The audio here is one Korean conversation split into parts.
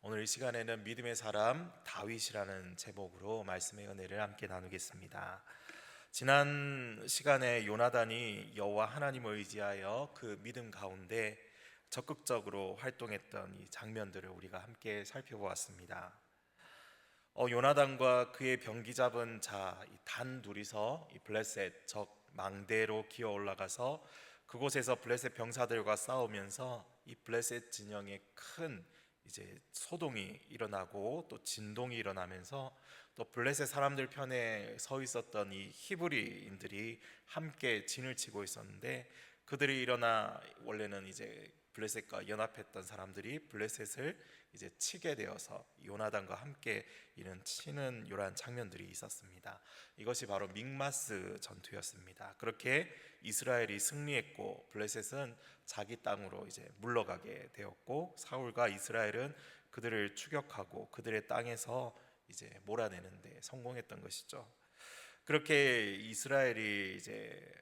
오늘 이 시간에는 믿음의 사람 다윗이라는 제목으로 말씀의 은혜를 함께 나누겠습니다. 지난 시간에 요나단이 여호와 하나님을 의지하여 그 믿음 가운데 적극적으로 활동했던 이 장면들을 우리가 함께 살펴보았습니다. 요나단과 그의 병기 잡은 자 단 둘이서 이 블레셋 적 망대로 기어 올라가서 그곳에서 블레셋 병사들과 싸우면서 이 블레셋 진영에 큰 이제 소동이 일어나고 또 진동이 일어나면서 또 블레셋 사람들 편에 서 있었던 이 히브리인들이 함께 진을 치고 있었는데, 그들이 일어나 원래는 이제 블레셋과 연합했던 사람들이 블레셋을 이제 치게 되어서 요나단과 함께 이런 치는 이러한 장면들이 있었습니다. 이것이 바로 믹마스 전투였습니다. 그렇게 이스라엘이 승리했고 블레셋은 자기 땅으로 이제 물러가게 되었고, 사울과 이스라엘은 그들을 추격하고 그들의 땅에서 이제 몰아내는데 성공했던 것이죠. 그렇게 이스라엘이 이제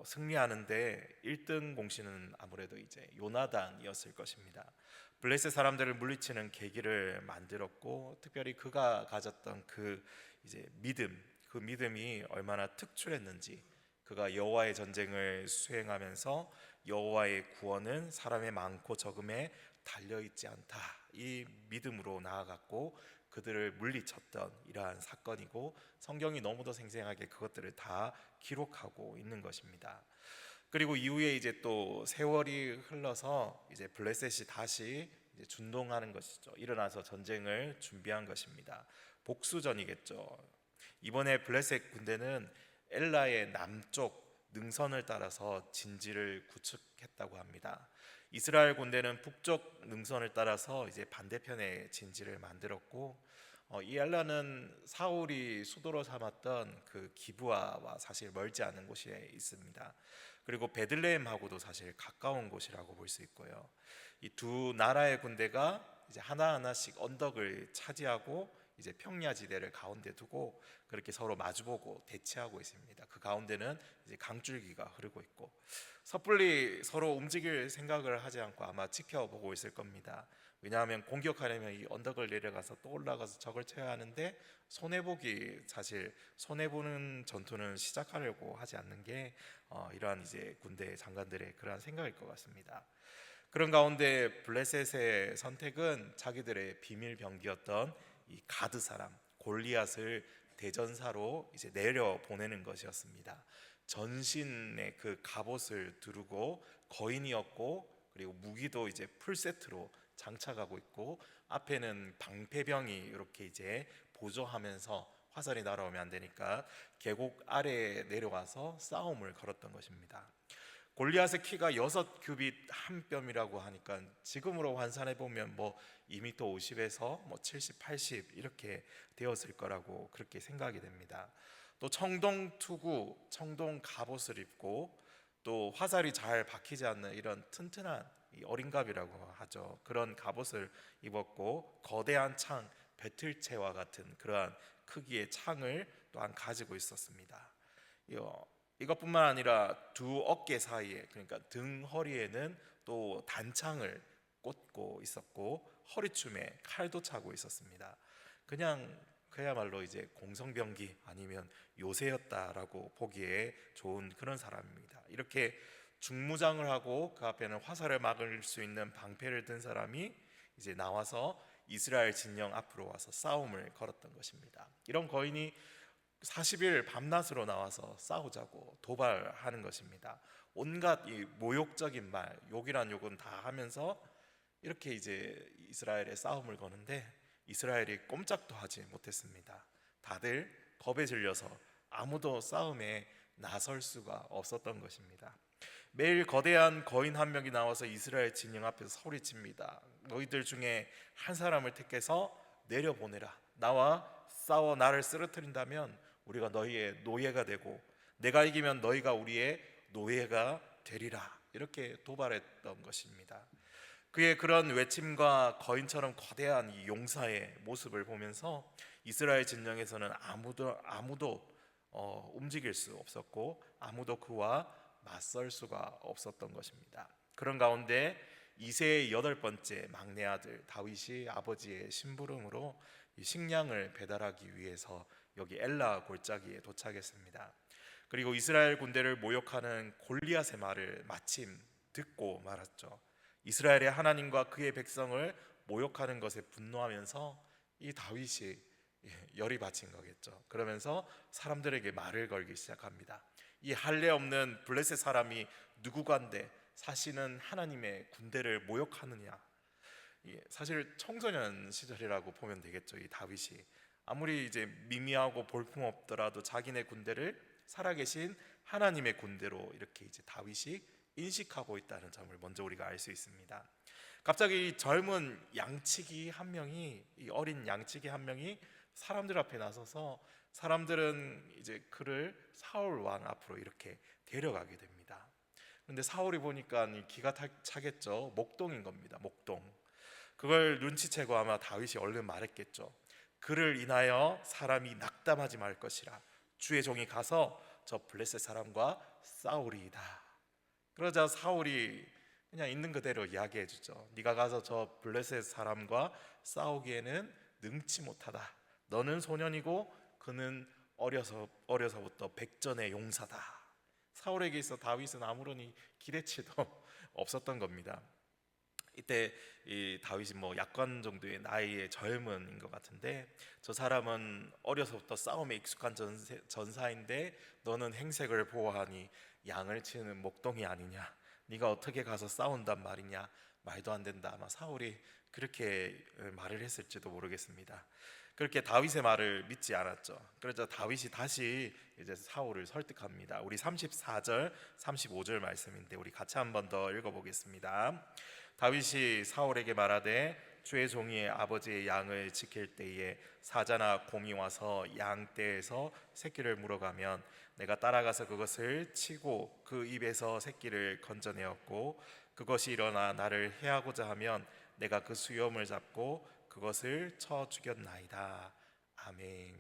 승리하는데 1등 공신은 아무래도 이제 요나단이었을 것입니다. 블레셋 사람들을 물리치는 계기를 만들었고, 특별히 그가 가졌던 그 이제 믿음, 그 믿음이 얼마나 특출했는지, 그가 여호와의 전쟁을 수행하면서 여호와의 구원은 사람의 많고 적음에 달려 있지 않다, 이 믿음으로 나아갔고 그들을 물리쳤던 이러한 사건이고, 성경이 너무도 생생하게 그것들을 다 기록하고 있는 것입니다. 그리고 이후에 이제 또 세월이 흘러서 이제 블레셋이 다시 이제 준동하는 것이죠. 일어나서 전쟁을 준비한 것입니다. 복수전이겠죠. 이번에 블레셋 군대는 엘라의 남쪽 능선을 따라서 진지를 구축했다고 합니다. 이스라엘 군대는 북쪽 능선을 따라서 이제 반대편에 진지를 만들었고, 이 엘라는 사울이 수도로 삼았던 그 기브아와 사실 멀지 않은 곳에 있습니다. 그리고 베들레헴하고도 사실 가까운 곳이라고 볼 수 있고요. 이 두 나라의 군대가 이제 하나하나씩 언덕을 차지하고 이제 평야지대를 가운데 두고 그렇게 서로 마주보고 대치하고 있습니다. 그 가운데는 이제 강줄기가 흐르고 있고, 섣불리 서로 움직일 생각을 하지 않고 아마 지켜보고 있을 겁니다. 왜냐하면 공격하려면 이 언덕을 내려가서 또 올라가서 적을 쳐야 하는데, 사실 손해보는 전투는 시작하려고 하지 않는 게 이러한 이제 군대 장관들의 그러한 생각일 것 같습니다. 그런 가운데 블레셋의 선택은 자기들의 비밀 병기였던 이 가드 사람 골리앗을 대전사로 이제 내려 보내는 것이었습니다. 전신의 그 갑옷을 두르고 거인이었고, 그리고 무기도 이제 풀세트로 장착하고 있고, 앞에는 방패병이 이렇게 이제 보조하면서 화살이 날아오면 안 되니까 계곡 아래에 내려와서 싸움을 걸었던 것입니다. 골리앗의 키가 6규빗 한 뼘이라고 하니까 지금으로 환산해 보면 뭐 2m 50에서 뭐 70, 80 이렇게 되었을 거라고 그렇게 생각이 됩니다. 또 청동 투구, 청동 갑옷을 입고, 또 화살이 잘 박히지 않는 이런 튼튼한 이 어린갑이라고 하죠. 그런 갑옷을 입었고, 거대한 창, 배틀체와 같은 그러한 크기의 창을 또한 가지고 있었습니다. 이것뿐만 아니라 두 어깨 사이에, 그러니까 등 허리에는 또 단창을 꽂고 있었고, 허리춤에 칼도 차고 있었습니다. 그야말로 이제 공성병기 아니면 요새였다라고 보기에 좋은 그런 사람입니다. 이렇게 중무장을 하고 그 앞에는 화살을 막을 수 있는 방패를 든 사람이 이제 나와서 이스라엘 진영 앞으로 와서 싸움을 걸었던 것입니다. 이런 거인이 40일 밤낮으로 나와서 싸우자고 도발하는 것입니다. 온갖 이 모욕적인 말, 욕이란 욕은 다 하면서 이렇게 이제 이스라엘의 싸움을 거는데, 이스라엘이 꼼짝도 하지 못했습니다. 다들 겁에 질려서 아무도 싸움에 나설 수가 없었던 것입니다. 매일 거대한 거인 한 명이 나와서 이스라엘 진영 앞에서 소리칩니다. 너희들 중에 한 사람을 택해서 내려보내라. 나와 싸워 나를 쓰러뜨린다면 우리가 너희의 노예가 되고, 내가 이기면 너희가 우리의 노예가 되리라. 이렇게 도발했던 것입니다. 그의 그런 외침과 거인처럼 거대한 이 용사의 모습을 보면서 이스라엘 진영에서는 아무도 움직일 수 없었고, 아무도 그와 맞설 수가 없었던 것입니다. 그런 가운데 이세의 여덟 번째 막내 아들 다윗이 아버지의 심부름으로 이 식량을 배달하기 위해서 여기 엘라 골짜기에 도착했습니다. 그리고 이스라엘 군대를 모욕하는 골리앗의 말을 마침 듣고 말았죠. 이스라엘의 하나님과 그의 백성을 모욕하는 것에 분노하면서 이 다윗이 열이 받친 거겠죠. 그러면서 사람들에게 말을 걸기 시작합니다. 이 할례 없는 블레셋 사람이 누구간데 사실은 하나님의 군대를 모욕하느냐. 사실 청소년 시절이라고 보면 되겠죠. 이 다윗이 아무리 이제 미미하고 볼품없더라도 자기네 군대를 살아계신 하나님의 군대로 이렇게 이제 다윗이 인식하고 있다는 점을 먼저 우리가 알 수 있습니다. 갑자기 이 젊은 양치기 한 명이, 이 어린 양치기 한 명이 사람들 앞에 나서서 사람들은 이제 그를 사울 왕 앞으로 이렇게 데려가게 됩니다. 근데 사울이 보니까 기가 차겠죠. 목동인 겁니다. 목동. 그걸 눈치채고 아마 다윗이 얼른 말했겠죠. 그를 인하여 사람이 낙담하지 말 것이라. 주의 종이 가서 저 블레셋 사람과 싸우리이다. 그러자 사울이 그냥 있는 그대로 이야기해 주죠. 네가 가서 저 블레셋 사람과 싸우기에는 능치 못하다. 너는 소년이고 그는 어려서부터 백전의 용사다. 사울에게 있어 다윗은 아무런 기대치도 없었던 겁니다. 이때 이 다윗이 뭐 약관 정도의 나이의 젊은인 것 같은데, 저 사람은 어려서부터 싸움에 익숙한 전사인데 너는 행색을 보아하니 양을 치는 목동이 아니냐. 네가 어떻게 가서 싸운단 말이냐. 말도 안 된다. 아마 사울이 그렇게 말을 했을지도 모르겠습니다. 그렇게 다윗의 말을 믿지 않았죠. 그래서 다윗이 다시 이제 사울을 설득합니다. 우리 34절, 35절 말씀인데 우리 같이 한 번 더 읽어보겠습니다. 다윗이 사울에게 말하되 주의 종이 아버지의 양을 지킬 때에 사자나 곰이 와서 양떼에서 새끼를 물어가면 내가 따라가서 그것을 치고 그 입에서 새끼를 건져내었고, 그것이 일어나 나를 해하고자 하면 내가 그 수염을 잡고 그것을 쳐 죽였나이다. 아멘.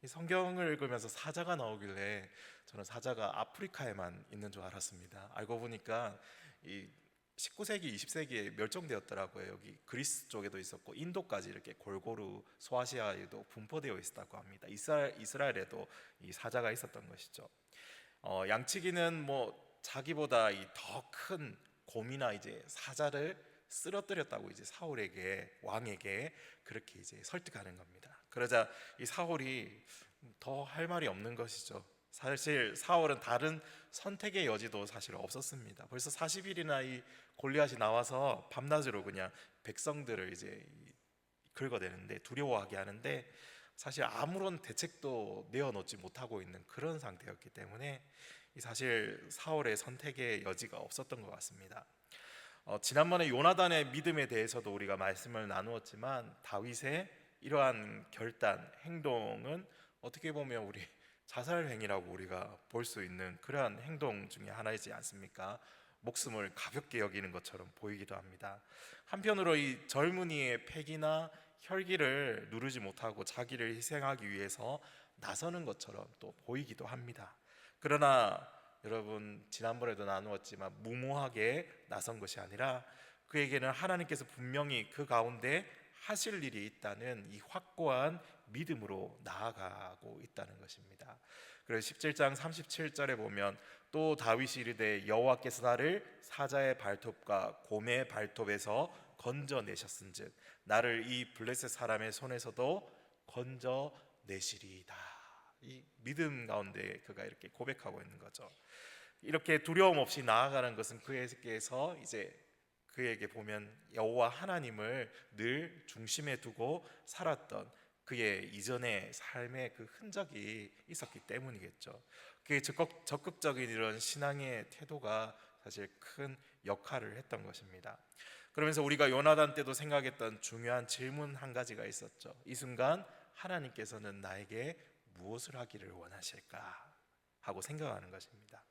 이 성경을 읽으면서 사자가 나오길래 저는 사자가 아프리카에만 있는 줄 알았습니다. 알고 보니까 이 19세기, 20세기에 멸종되었더라고요. 여기 그리스 쪽에도 있었고 인도까지 이렇게 골고루 소아시아에도 분포되어 있었다고 합니다. 이스라엘에도 이 사자가 있었던 것이죠. 양치기는 뭐 자기보다 이 더 큰 곰이나 이제 사자를 쓰러뜨렸다고 이제 사울에게, 왕에게 그렇게 이제 설득하는 겁니다. 그러자 이 사울이 더 할 말이 없는 것이죠. 사실 사울은 다른 선택의 여지도 사실 없었습니다. 벌써 40일이나 이 골리앗이 나와서 밤낮으로 그냥 백성들을 이제 긁어대는데, 두려워하게 하는데 사실 아무런 대책도 내어놓지 못하고 있는 그런 상태였기 때문에 사실 사울의 선택의 여지가 없었던 것 같습니다. 지난번에 요나단의 믿음에 대해서도 우리가 말씀을 나누었지만 다윗의 이러한 결단, 행동은 어떻게 보면 우리 자살 행위라고 우리가 볼 수 있는 그러한 행동 중에 하나이지 않습니까? 목숨을 가볍게 여기는 것처럼 보이기도 합니다. 한편으로 이 젊은이의 패기나 혈기를 누르지 못하고 자기를 희생하기 위해서 나서는 것처럼 또 보이기도 합니다. 그러나 여러분, 지난번에도 나누었지만 무모하게 나선 것이 아니라 그에게는 하나님께서 분명히 그 가운데 하실 일이 있다는 이 확고한 믿음으로 나아가고 있다는 것입니다. 그래서 17장 37절에 보면 또 다윗이 이르되 여호와께서 나를 사자의 발톱과 곰의 발톱에서 건져내셨은즉 나를 이 블레셋 사람의 손에서도 건져내시리이다. 이 믿음 가운데 그가 이렇게 고백하고 있는 거죠. 이렇게 두려움 없이 나아가는 것은 그에게서 이제 그에게 보면 여호와 하나님을 늘 중심에 두고 살았던 그의 이전의 삶의 그 흔적이 있었기 때문이겠죠. 그의 적극적인 이런 신앙의 태도가 사실 큰 역할을 했던 것입니다. 그러면서 우리가 요나단 때도 생각했던 중요한 질문 한 가지가 있었죠. 이 순간 하나님께서는 나에게 무엇을 하기를 원하실까 하고 생각하는 것입니다.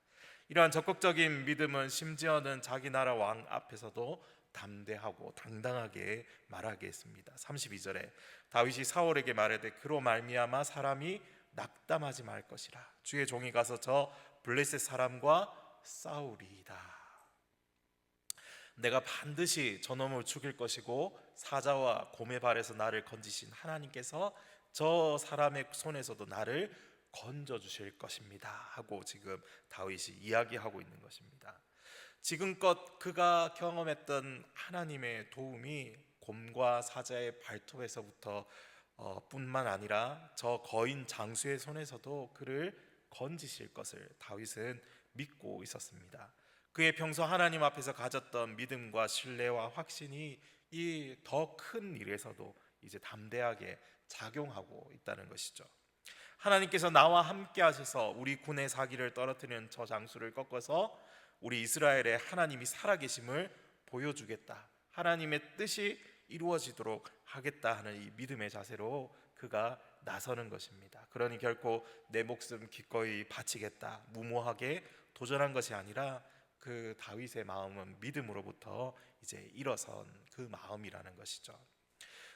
이러한 적극적인 믿음은 심지어는 자기 나라 왕 앞에서도 담대하고 당당하게 말하게 했습니다. 32절에 다윗이 사울에게 말하되 그로 말미암아 사람이 낙담하지 말 것이라. 주의 종이 가서 저 블레셋 사람과 싸우리이다. 내가 반드시 저놈을 죽일 것이고 사자와 곰의 발에서 나를 건지신 하나님께서 저 사람의 손에서도 나를 건져 주실 것입니다 하고 지금 다윗이 이야기하고 있는 것입니다. 지금껏 그가 경험했던 하나님의 도움이 곰과 사자의 발톱에서부터 뿐만 아니라 저 거인 장수의 손에서도 그를 건지실 것을 다윗은 믿고 있었습니다. 그의 평소 하나님 앞에서 가졌던 믿음과 신뢰와 확신이 이 더 큰 일에서도 이제 담대하게 작용하고 있다는 것이죠. 하나님께서 나와 함께 하셔서 우리 군의 사기를 떨어뜨리는 저 장수를 꺾어서 우리 이스라엘의 하나님이 살아계심을 보여주겠다, 하나님의 뜻이 이루어지도록 하겠다 하는 이 믿음의 자세로 그가 나서는 것입니다. 그러니 결코 내 목숨 기꺼이 바치겠다, 무모하게 도전한 것이 아니라 그 다윗의 마음은 믿음으로부터 이제 일어선 그 마음이라는 것이죠.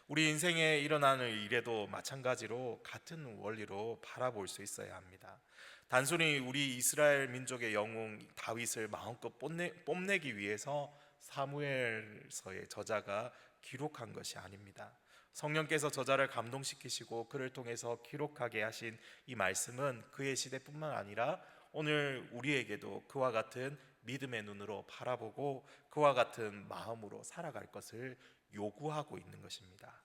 우리 인생에 일어나는 일에도 마찬가지로 같은 원리로 바라볼 수 있어야 합니다. 단순히 우리 이스라엘 민족의 영웅 다윗을 마음껏 뽐내기 위해서 사무엘서의 저자가 기록한 것이 아닙니다. 성령께서 저자를 감동시키시고 그를 통해서 기록하게 하신 이 말씀은 그의 시대뿐만 아니라 오늘 우리에게도 그와 같은 믿음의 눈으로 바라보고 그와 같은 마음으로 살아갈 것을 요구하고 있는 것입니다.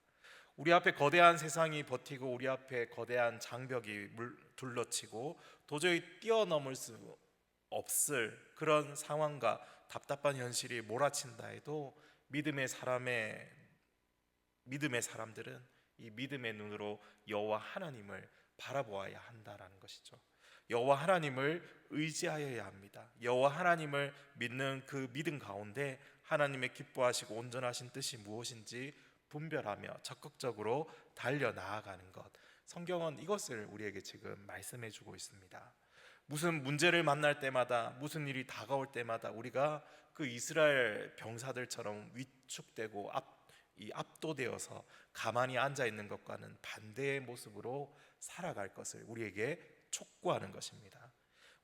우리 앞에 거대한 세상이 버티고 우리 앞에 거대한 장벽이 둘러치고 도저히 뛰어넘을 수 없을 그런 상황과 답답한 현실이 몰아친다 해도 믿음의 사람들은 이 믿음의 눈으로 여호와 하나님을 바라보아야 한다라는 것이죠. 여호와 하나님을 의지하여야 합니다. 여호와 하나님을 믿는 그 믿음 가운데 하나님의 기뻐하시고 온전하신 뜻이 무엇인지 분별하며 적극적으로 달려 나아가는 것, 성경은 이것을 우리에게 지금 말씀해 주고 있습니다. 무슨 문제를 만날 때마다, 무슨 일이 다가올 때마다 우리가 그 이스라엘 병사들처럼 위축되고 압도되어서 가만히 앉아 있는 것과는 반대의 모습으로 살아갈 것을 우리에게 촉구하는 것입니다.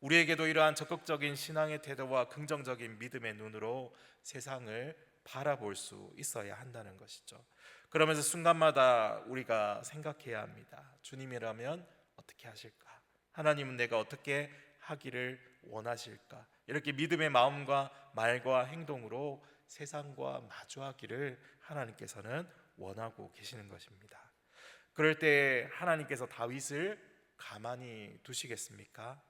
우리에게도 이러한 적극적인 신앙의 태도와 긍정적인 믿음의 눈으로 세상을 바라볼 수 있어야 한다는 것이죠. 그러면서 순간마다 우리가 생각해야 합니다. 주님이라면 어떻게 하실까? 하나님은 내가 어떻게 하기를 원하실까? 이렇게 믿음의 마음과 말과 행동으로 세상과 마주하기를 하나님께서는 원하고 계시는 것입니다. 그럴 때 하나님께서 다윗을 가만히 두시겠습니까?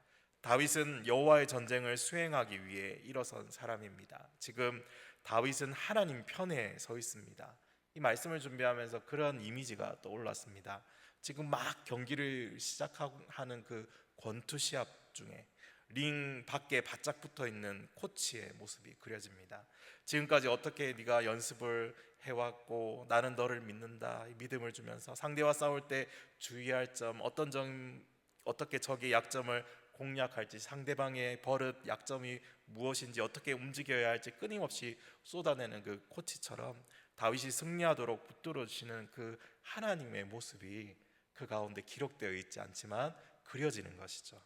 다윗은 여호와의 전쟁을 수행하기 위해 일어선 사람입니다. 지금 다윗은 하나님 편에 서 있습니다. 이 말씀을 준비하면서 그런 이미지가 떠올랐습니다. 지금 막 경기를 시작하는 그 권투 시합 중에 링 밖에 바짝 붙어 있는 코치의 모습이 그려집니다. 지금까지 어떻게 네가 연습을 해왔고 나는 너를 믿는다 믿음을 주면서 상대와 싸울 때 주의할 점, 어떻게 적의 약점을 공략할지, 상대방의 버릇, 약점이 무엇인지, 어떻게 움직여야 할지 끊임없이 쏟아내는 그 코치처럼 다윗이 승리하도록 붙들어 주시는 그 하나님의 모습이 그 가운데 기록되어 있지 않지만 그려지는 것이죠.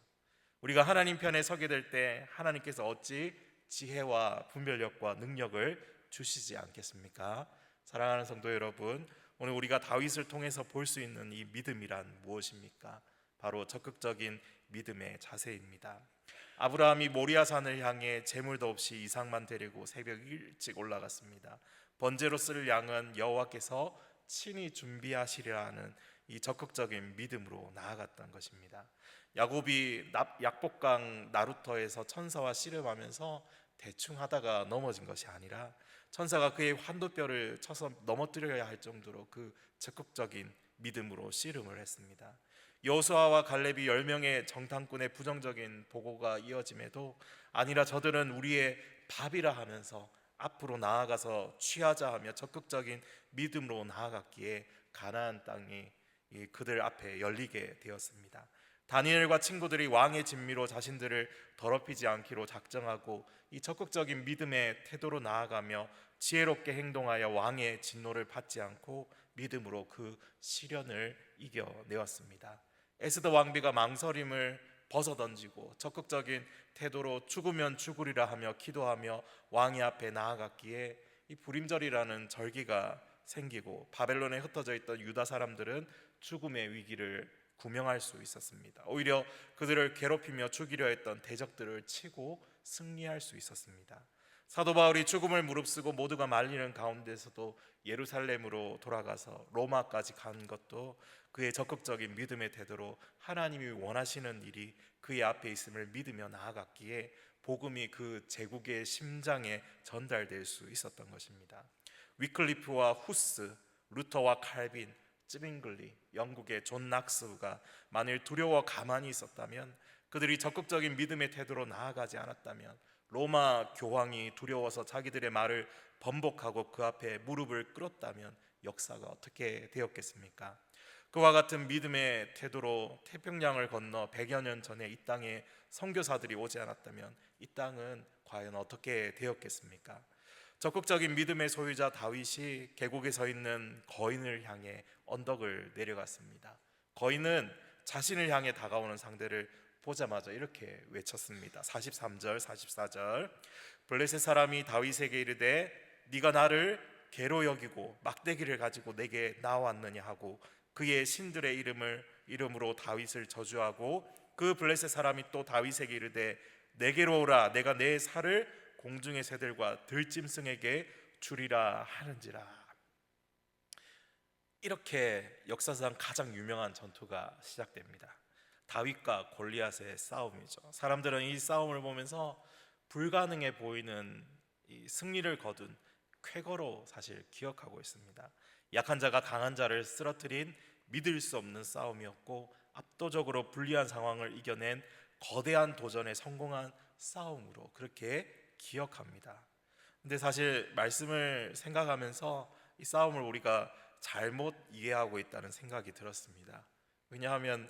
우리가 하나님 편에 서게 될 때 하나님께서 어찌 지혜와 분별력과 능력을 주시지 않겠습니까? 사랑하는 성도 여러분, 오늘 우리가 다윗을 통해서 볼 수 있는 이 믿음이란 무엇입니까? 바로 적극적인 믿음의 자세입니다. 아브라함이 모리아산을 향해 재물도 없이 이삭만 데리고 새벽 일찍 올라갔습니다. 번제로 쓸 양은 여호와께서 친히 준비하시리라는 이 적극적인 믿음으로 나아갔던 것입니다. 야곱이 약복강 나루터에서 천사와 씨름하면서 대충 하다가 넘어진 것이 아니라 천사가 그의 환도뼈를 쳐서 넘어뜨려야 할 정도로 그 적극적인 믿음으로 씨름을 했습니다. 여호수아와 갈렙이 10명의 정탐꾼의 부정적인 보고가 이어짐에도 아니라 저들은 우리의 밥이라 하면서 앞으로 나아가서 취하자 하며 적극적인 믿음으로 나아갔기에 가나안 땅이 그들 앞에 열리게 되었습니다. 다니엘과 친구들이 왕의 진미로 자신들을 더럽히지 않기로 작정하고 이 적극적인 믿음의 태도로 나아가며 지혜롭게 행동하여 왕의 진노를 받지 않고 믿음으로 그 시련을 이겨내었습니다. 에스더 왕비가 망설임을 벗어 던지고 적극적인 태도로 죽으면 죽으리라 하며 기도하며 왕이 앞에 나아갔기에 이 불임절이라는 절기가 생기고 바벨론에 흩어져 있던 유다 사람들은 죽음의 위기를 구명할 수 있었습니다. 오히려 그들을 괴롭히며 죽이려 했던 대적들을 치고 승리할 수 있었습니다. 사도 바울이 죽음을 무릅쓰고 모두가 말리는 가운데서도 예루살렘으로 돌아가서 로마까지 간 것도 그의 적극적인 믿음의 태도로 하나님이 원하시는 일이 그의 앞에 있음을 믿으며 나아갔기에 복음이 그 제국의 심장에 전달될 수 있었던 것입니다. 위클리프와 후스, 루터와 칼빈, 쯔빙글리, 영국의 존 낙스가 만일 두려워 가만히 있었다면, 그들이 적극적인 믿음의 태도로 나아가지 않았다면, 로마 교황이 두려워서 자기들의 말을 번복하고 그 앞에 무릎을 꿇었다면 역사가 어떻게 되었겠습니까? 그와 같은 믿음의 태도로 태평양을 건너 100여 년 전에 이 땅에 선교사들이 오지 않았다면 이 땅은 과연 어떻게 되었겠습니까? 적극적인 믿음의 소유자 다윗이 계곡에 서 있는 거인을 향해 언덕을 내려갔습니다. 거인은 자신을 향해 다가오는 상대를 보자마자 이렇게 외쳤습니다. 43절 44절 블레셋 사람이 다윗에게 이르되 네가 나를 개로 여기고 막대기를 가지고 내게 나왔느냐 하고 그의 신들의 이름으로 다윗을 저주하고, 그 블레셋 사람이 또 다윗에게 이르되 내게로 오라, 내가 내 살을 공중의 새들과 들짐승에게 주리라 하는지라. 이렇게 역사상 가장 유명한 전투가 시작됩니다. 다윗과 골리앗의 싸움이죠. 사람들은 이 싸움을 보면서 불가능해 보이는 이 승리를 거둔 쾌거로 사실 기억하고 있습니다. 약한 자가 강한 자를 쓰러뜨린 믿을 수 없는 싸움이었고, 압도적으로 불리한 상황을 이겨낸 거대한 도전에 성공한 싸움으로 그렇게 기억합니다. 근데 사실 말씀을 생각하면서 이 싸움을 우리가 잘못 이해하고 있다는 생각이 들었습니다. 왜냐하면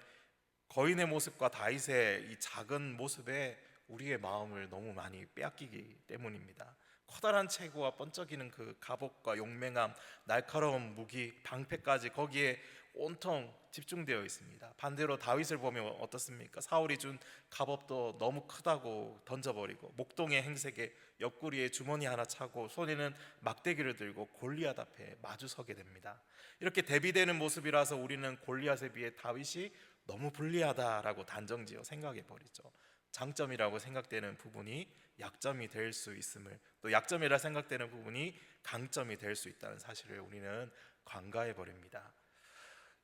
거인의 모습과 다윗의 이 작은 모습에 우리의 마음을 너무 많이 빼앗기기 때문입니다. 커다란 체구와 번쩍이는 그 갑옷과 용맹함, 날카로운 무기, 방패까지 거기에 온통 집중되어 있습니다. 반대로 다윗을 보면 어떻습니까? 사울이 준 갑옷도 너무 크다고 던져버리고, 목동의 행색에 옆구리에 주머니 하나 차고 손에는 막대기를 들고 골리앗 앞에 마주서게 됩니다. 이렇게 대비되는 모습이라서 우리는 골리앗에 비해 다윗이 너무 불리하다라고 단정지어 생각해 버리죠. 장점이라고 생각되는 부분이 약점이 될 수 있음을, 또 약점이라 생각되는 부분이 강점이 될 수 있다는 사실을 우리는 간과해 버립니다.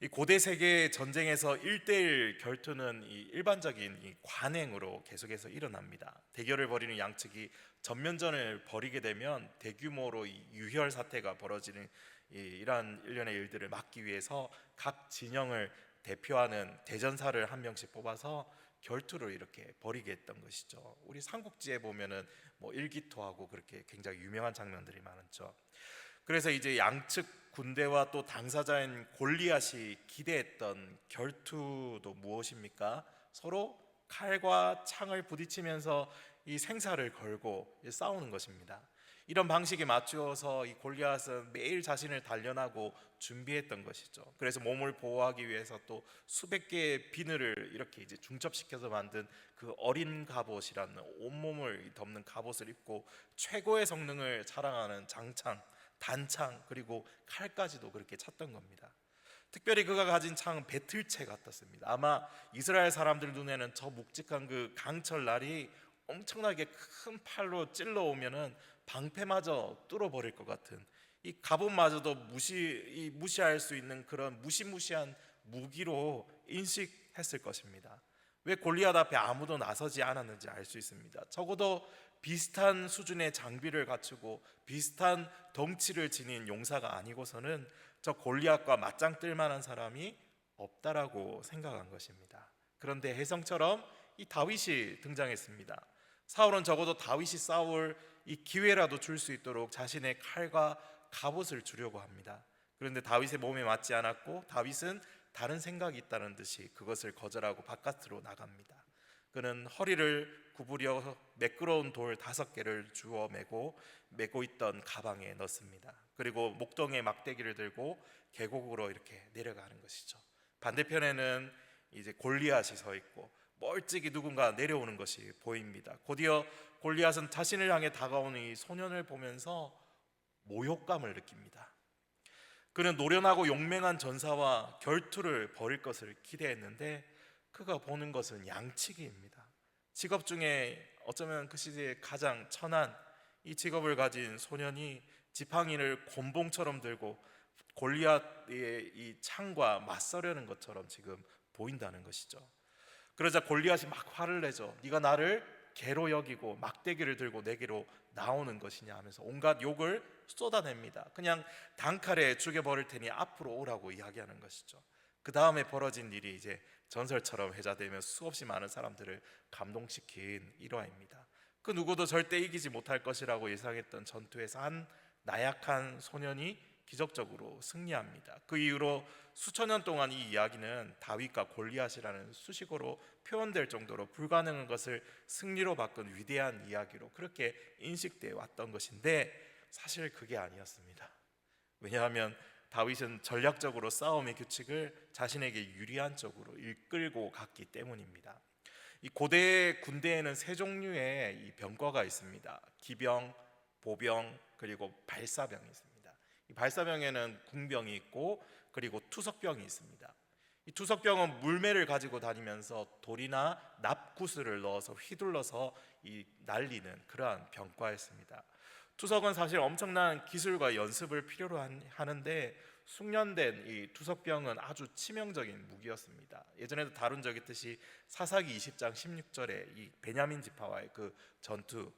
이 고대 세계 전쟁에서 1대1 결투는 이 일반적인 이 관행으로 계속해서 일어납니다. 대결을 벌이는 양측이 전면전을 벌이게 되면 대규모로 이 유혈 사태가 벌어지는 이러한 일련의 일들을 막기 위해서 각 진영을 대표하는 대전사를 한 명씩 뽑아서 결투를 이렇게 벌이게 했던 것이죠. 우리 삼국지에 보면은 뭐 일기토하고 그렇게 굉장히 유명한 장면들이 많았죠. 그래서 이제 양측 군대와 또 당사자인 골리앗이 기대했던 결투도 무엇입니까? 서로 칼과 창을 부딪히면서 이 생사를 걸고 싸우는 것입니다. 이런 방식에 맞추어서 이 골리앗은 매일 자신을 단련하고 준비했던 것이죠. 그래서 몸을 보호하기 위해서 또 수백 개의 비늘을 이렇게 이제 중첩시켜서 만든 그 어린 갑옷이라는 온몸을 덮는 갑옷을 입고 최고의 성능을 자랑하는 장창, 단창, 그리고 칼까지도 그렇게 찼던 겁니다. 특별히 그가 가진 창은 배틀채 같았습니다. 아마 이스라엘 사람들 눈에는 저 묵직한 그 강철 날이 엄청나게 큰 팔로 찔러오면은 방패마저 뚫어버릴 것 같은, 이 갑옷마저도 무시할 수 있는 그런 무시무시한 무기로 인식했을 것입니다. 왜 골리앗 앞에 아무도 나서지 않았는지 알 수 있습니다. 적어도 비슷한 수준의 장비를 갖추고 비슷한 덩치를 지닌 용사가 아니고서는 저 골리앗과 맞짱 뜰 만한 사람이 없다라고 생각한 것입니다. 그런데 혜성처럼 이 다윗이 등장했습니다. 사울은 적어도 다윗이 싸울 이 기회라도 줄 수 있도록 자신의 칼과 갑옷을 주려고 합니다. 그런데 다윗의 몸에 맞지 않았고 다윗은 다른 생각이 있다는 듯이 그것을 거절하고 바깥으로 나갑니다. 그는 허리를 구부려 매끄러운 돌 5개를 주워 메고 있던 가방에 넣습니다. 그리고 목동에 막대기를 들고 계곡으로 이렇게 내려가는 것이죠. 반대편에는 이제 골리앗이 서 있고 멀찍이 누군가 내려오는 것이 보입니다. 곧이어 골리앗은 자신을 향해 다가오는 이 소년을 보면서 모욕감을 느낍니다. 그는 노련하고 용맹한 전사와 결투를 벌일 것을 기대했는데 그가 보는 것은 양치기입니다. 직업 중에 어쩌면 그 시대에 가장 천한 이 직업을 가진 소년이 지팡이를 곤봉처럼 들고 골리앗의 이 창과 맞서려는 것처럼 지금 보인다는 것이죠. 그러자 골리앗이 막 화를 내죠. 네가 나를 개로 여기고 막대기를 들고 내게로 나오는 것이냐 하면서 온갖 욕을 쏟아냅니다. 그냥 단칼에 죽여버릴 테니 앞으로 오라고 이야기하는 것이죠. 그 다음에 벌어진 일이 이제 전설처럼 회자되며 수없이 많은 사람들을 감동시킨 일화입니다. 그 누구도 절대 이기지 못할 것이라고 예상했던 전투에서 한 나약한 소년이 기적적으로 승리합니다. 그 이후로 수천 년 동안 이 이야기는 다윗과 골리앗이라는 수식어로 표현될 정도로 불가능한 것을 승리로 바꾼 위대한 이야기로 그렇게 인식되어 왔던 것인데 사실 그게 아니었습니다. 왜냐하면 다윗은 전략적으로 싸움의 규칙을 자신에게 유리한 쪽으로 이끌고 갔기 때문입니다. 이 고대 군대에는 세 종류의 이 병과가 있습니다. 기병, 보병, 그리고 발사병이 있습니다. 이 발사병에는 궁병이 있고 그리고 투석병이 있습니다. 이 투석병은 물매를 가지고 다니면서 돌이나 납구슬을 넣어서 휘둘러서 이 날리는 그러한 병과였습니다. 투석은 사실 엄청난 기술과 연습을 필요로 하는데 숙련된 이 투석병은 아주 치명적인 무기였습니다. 예전에도 다룬 적이 있듯이 사사기 20장 16절에 이 베냐민 지파와의 그 전투,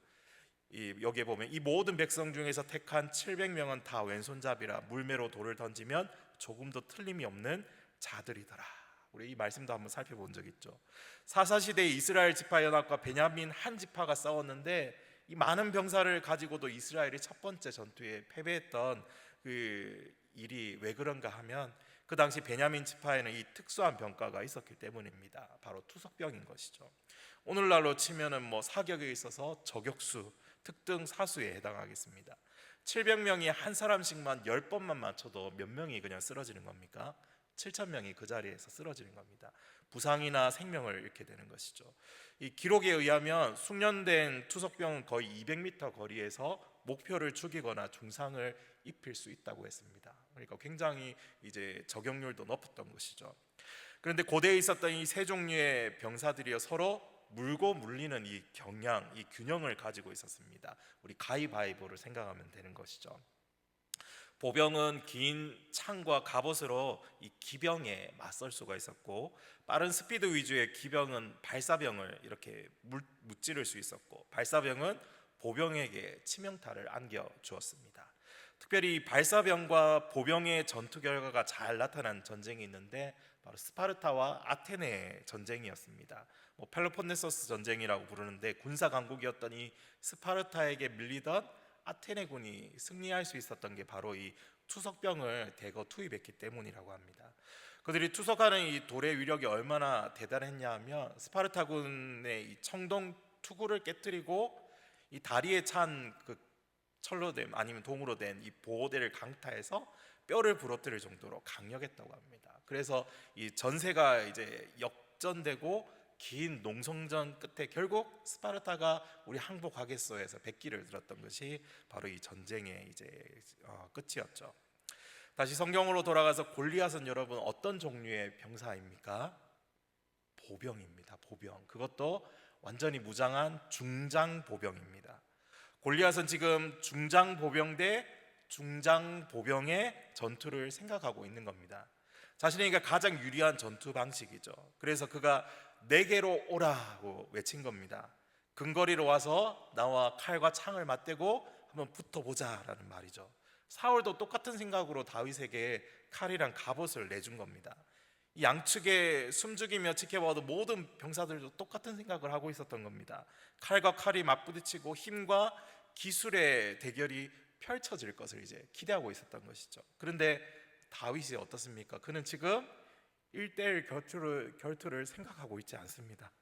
여기에 보면 이 모든 백성 중에서 택한 700명은 다 왼손잡이라 물매로 돌을 던지면 조금도 틀림이 없는 자들이더라. 우리 이 말씀도 한번 살펴본 적 있죠. 사사시대에 이스라엘 지파 연합과 베냐민 한 지파가 싸웠는데 이 많은 병사를 가지고도 이스라엘이 첫 번째 전투에 패배했던 그 일이 왜 그런가 하면 그 당시 베냐민 지파에는 이 특수한 병과가 있었기 때문입니다. 바로 투석병인 것이죠. 오늘날로 치면은 사격에 있어서 저격수, 특등 사수에 해당하겠습니다. 700명이 한 사람씩만 10번만 맞춰도 몇 명이 그냥 쓰러지는 겁니까? 7,000명이 그 자리에서 쓰러지는 겁니다. 부상이나 생명을 잃게 되는 것이죠. 이 기록에 의하면 숙련된 투석병은 거의 200m 거리에서 목표를 죽이거나 중상을 입힐 수 있다고 했습니다. 그러니까 굉장히 이제 적용률도 높았던 것이죠. 그런데 고대에 있었던 이 세 종류의 병사들이 서로 물고 물리는 이 경향, 이 균형을 가지고 있었습니다. 우리 가위바위보를 생각하면 되는 것이죠. 보병은 긴 창과 갑옷으로 이 기병에 맞설 수가 있었고, 빠른 스피드 위주의 기병은 발사병을 이렇게 무찌를 수 있었고, 발사병은 보병에게 치명타를 안겨 주었습니다. 특별히 발사병과 보병의 전투 결과가 잘 나타난 전쟁이 있는데 바로 스파르타와 아테네의 전쟁이었습니다. 펠로폰네소스 전쟁이라고 부르는데 군사 강국이었던 이 스파르타에게 밀리던 아테네군이 승리할 수 있었던 게 바로 이 투석병을 대거 투입했기 때문이라고 합니다. 그들이 투석하는 이 돌의 위력이 얼마나 대단했냐 하면 스파르타군의 이 청동 투구를 깨뜨리고 이 다리에 찬 그 철로 된 아니면 동으로 된 이 보호대를 강타해서 뼈를 부러뜨릴 정도로 강력했다고 합니다. 그래서 이 전세가 이제 역전되고 긴 농성전 끝에 결국 스파르타가 우리 항복하겠소 해서 백기를 들었던 것이 바로 이 전쟁의 이제 끝이었죠. 다시 성경으로 돌아가서 골리앗은 여러분 어떤 종류의 병사입니까? 보병입니다. 보병. 그것도 완전히 무장한 중장 보병입니다. 골리앗은 지금 중장 보병 대 중장 보병의 전투를 생각하고 있는 겁니다. 자신에게 가장 유리한 전투 방식이죠. 그래서 그가 내게로 오라고 외친 겁니다. 근거리로 와서 나와 칼과 창을 맞대고 한번 붙어보자라는 말이죠. 사울도 똑같은 생각으로 다윗에게 칼이랑 갑옷을 내준 겁니다. 양측에 숨죽이며 지켜봐도 모든 병사들도 똑같은 생각을 하고 있었던 겁니다. 칼과 칼이 맞부딪히고 힘과 기술의 대결이 펼쳐질 것을 이제 기대하고 있었던 것이죠. 그런데 다윗이 어떻습니까? 그는 지금 1대1 결투를 생각하고 있지 않습니다.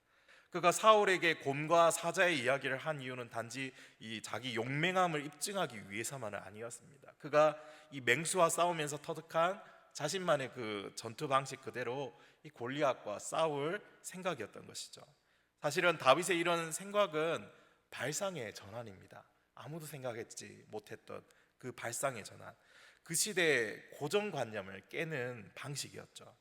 그가 사울에게 곰과 사자의 이야기를 한 이유는 단지 이 자기 용맹함을 입증하기 위해서만은 아니었습니다. 그가 이 맹수와 싸우면서 터득한 자신만의 그 전투 방식 그대로 이 골리앗과 싸울 생각이었던 것이죠. 사실은 다윗의 이런 생각은 발상의 전환입니다. 아무도 생각했지 못했던 그 발상의 전환, 그 시대의 고정관념을 깨는 방식이었죠.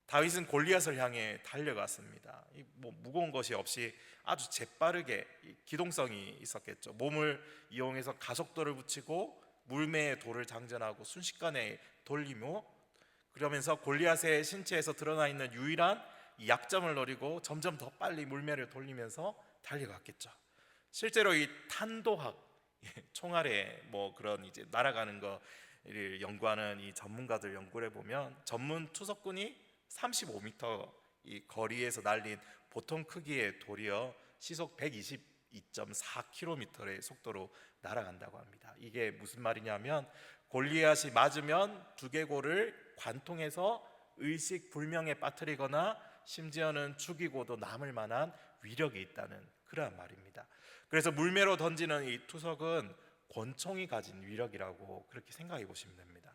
다윗은 골리앗을 향해 달려갔습니다. 뭐 무거운 것이 없이 아주 재빠르게 기동성이 있었겠죠. 몸을 이용해서 가속도를 붙이고 물매에 돌을 장전하고 순식간에 돌리며, 그러면서 골리앗의 신체에서 드러나 있는 유일한 약점을 노리고 점점 더 빨리 물매를 돌리면서 달려갔겠죠. 실제로 이 탄도학, 총알에 뭐 그런 이제 날아가는 거를 연구하는 이 전문가들 연구를 해보면 전문 투석군이 35m 이 거리에서 날린 보통 크기의 돌이요 시속 122.4km의 속도로 날아간다고 합니다. 이게 무슨 말이냐면 골리앗이 맞으면 두개골을 관통해서 의식불명에 빠뜨리거나 심지어는 죽이고도 남을 만한 위력이 있다는 그러한 말입니다. 그래서 물매로 던지는 이 투석은 권총이 가진 위력이라고 그렇게 생각해 보시면 됩니다.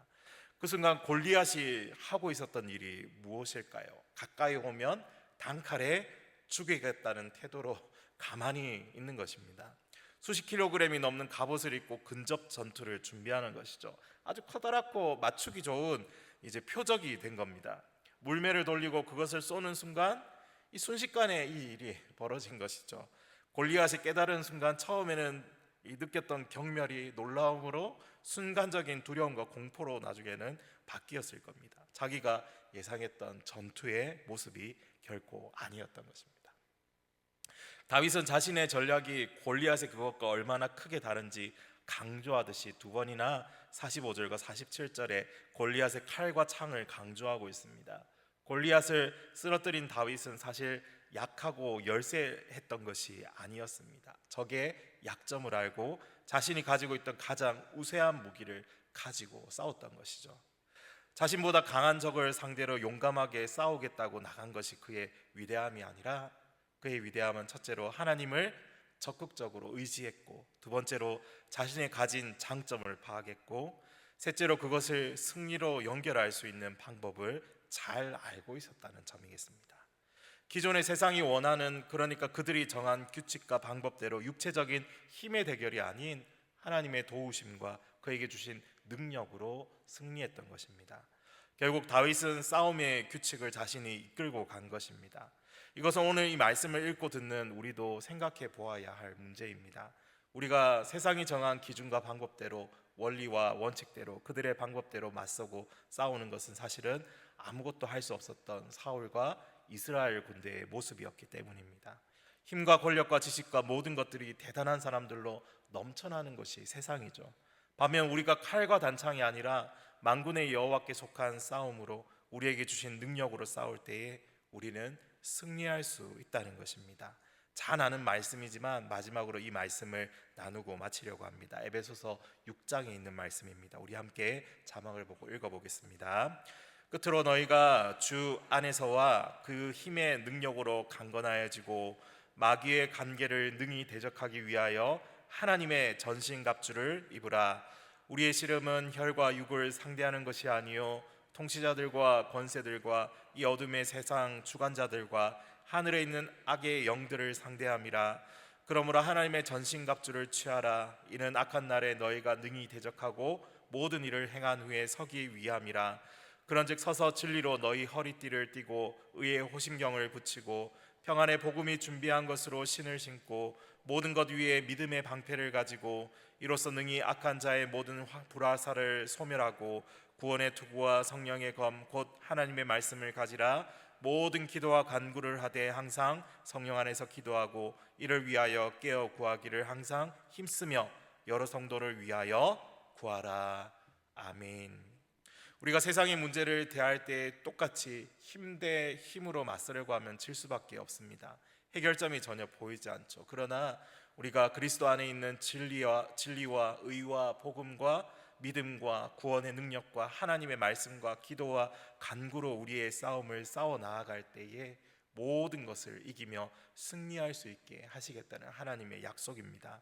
그 순간 골리앗이 하고 있었던 일이 무엇일까요? 가까이 오면 단칼에 죽이겠다는 태도로 가만히 있는 것입니다. 수십 킬로그램이 넘는 갑옷을 입고 근접 전투를 준비하는 것이죠. 아주 커다랗고 맞추기 좋은 이제 표적이 된 겁니다. 물매를 돌리고 그것을 쏘는 순간 이 순식간에 이 일이 벌어진 것이죠. 골리앗이 깨달은 순간 처음에는 이 느꼈던 경멸이 놀라움으로 순간적인 두려움과 공포로 나중에는 바뀌었을 겁니다. 자기가 예상했던 전투의 모습이 결코 아니었던 것입니다. 다윗은 자신의 전략이 골리앗의 그것과 얼마나 크게 다른지 강조하듯이 두 번이나 45절과 47절에 골리앗의 칼과 창을 강조하고 있습니다. 골리앗을 쓰러뜨린 다윗은 사실 약하고 열세했던 것이 아니었습니다. 적의 약점을 알고 자신이 가지고 있던 가장 우세한 무기를 가지고 싸웠던 것이죠. 자신보다 강한 적을 상대로 용감하게 싸우겠다고 나간 것이 그의 위대함이 아니라, 그의 위대함은 첫째로 하나님을 적극적으로 의지했고, 두 번째로 자신이 가진 장점을 파악했고, 셋째로 그것을 승리로 연결할 수 있는 방법을 잘 알고 있었다는 점이겠습니다. 기존의 세상이 원하는, 그러니까 그들이 정한 규칙과 방법대로 육체적인 힘의 대결이 아닌 하나님의 도우심과 그에게 주신 능력으로 승리했던 것입니다. 결국 다윗은 싸움의 규칙을 자신이 이끌고 간 것입니다. 이것은 오늘 이 말씀을 읽고 듣는 우리도 생각해 보아야 할 문제입니다. 우리가 세상이 정한 기준과 방법대로, 원리와 원칙대로, 그들의 방법대로 맞서고 싸우는 것은 사실은 아무것도 할 수 없었던 사울과 이스라엘 군대의 모습이었기 때문입니다. 힘과 권력과 지식과 모든 것들이 대단한 사람들로 넘쳐나는 것이 세상이죠. 반면 우리가 칼과 단창이 아니라 만군의 여호와께 속한 싸움으로 우리에게 주신 능력으로 싸울 때에 우리는 승리할 수 있다는 것입니다. 잘 아는 말씀이지만 마지막으로 이 말씀을 나누고 마치려고 합니다. 에베소서 6장에 있는 말씀입니다. 우리 함께 자막을 보고 읽어보겠습니다. 끝으로 너희가 주 안에서와 그 힘의 능력으로 강건하여지고 마귀의 관계를 능히 대적하기 위하여 하나님의 전신갑주를 입으라. 우리의 씨름은 혈과 육을 상대하는 것이 아니요 통치자들과 권세들과 이 어둠의 세상 주관자들과 하늘에 있는 악의 영들을 상대함이라. 그러므로 하나님의 전신갑주를 취하라. 이는 악한 날에 너희가 능히 대적하고 모든 일을 행한 후에 서기 위함이라. 그런즉 서서 진리로 너희 허리띠를 띠고 의의 호심경을 붙이고 평안의 복음이 준비한 것으로 신을 신고 모든 것 위에 믿음의 방패를 가지고 이로써 능히 악한 자의 모든 불화살을 소멸하고 구원의 투구와 성령의 검 곧 하나님의 말씀을 가지라. 모든 기도와 간구를 하되 항상 성령 안에서 기도하고 이를 위하여 깨어 구하기를 항상 힘쓰며 여러 성도를 위하여 구하라. 아멘. 우리가 세상의 문제를 대할 때 똑같이 힘 대 힘으로 맞서려고 하면 질 수밖에 없습니다. 해결점이 전혀 보이지 않죠. 그러나 우리가 그리스도 안에 있는 진리와 의와 복음과 믿음과 구원의 능력과 하나님의 말씀과 기도와 간구로 우리의 싸움을 싸워 나아갈 때에 모든 것을 이기며 승리할 수 있게 하시겠다는 하나님의 약속입니다.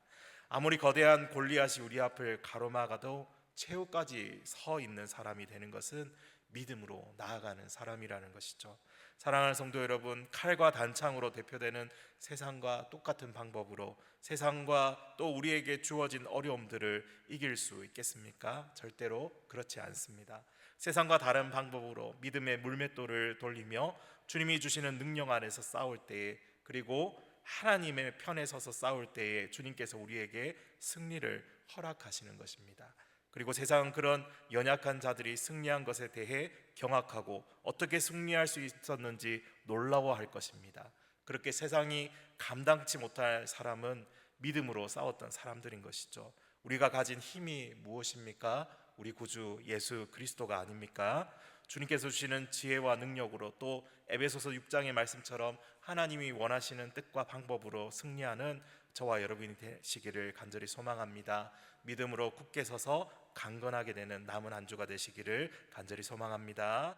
아무리 거대한 골리앗이 우리 앞을 가로막아도 최후까지 서 있는 사람이 되는 것은 믿음으로 나아가는 사람이라는 것이죠. 사랑하는 성도 여러분, 칼과 단창으로 대표되는 세상과 똑같은 방법으로 세상과 또 우리에게 주어진 어려움들을 이길 수 있겠습니까? 절대로 그렇지 않습니다. 세상과 다른 방법으로 믿음의 물맷돌을 돌리며 주님이 주시는 능력 안에서 싸울 때에, 그리고 하나님의 편에 서서 싸울 때에 주님께서 우리에게 승리를 허락하시는 것입니다. 그리고 세상은 그런 연약한 자들이 승리한 것에 대해 경악하고 어떻게 승리할 수 있었는지 놀라워할 것입니다. 그렇게 세상이 감당치 못할 사람은 믿음으로 싸웠던 사람들인 것이죠. 우리가 가진 힘이 무엇입니까? 우리 구주 예수 그리스도가 아닙니까? 주님께서 주시는 지혜와 능력으로, 또 에베소서 6장의 말씀처럼 하나님이 원하시는 뜻과 방법으로 승리하는 저와 여러분이 되시기를 간절히 소망합니다. 믿음으로 굳게 서서 강건하게 되는 남은 한 주가 되시기를 간절히 소망합니다.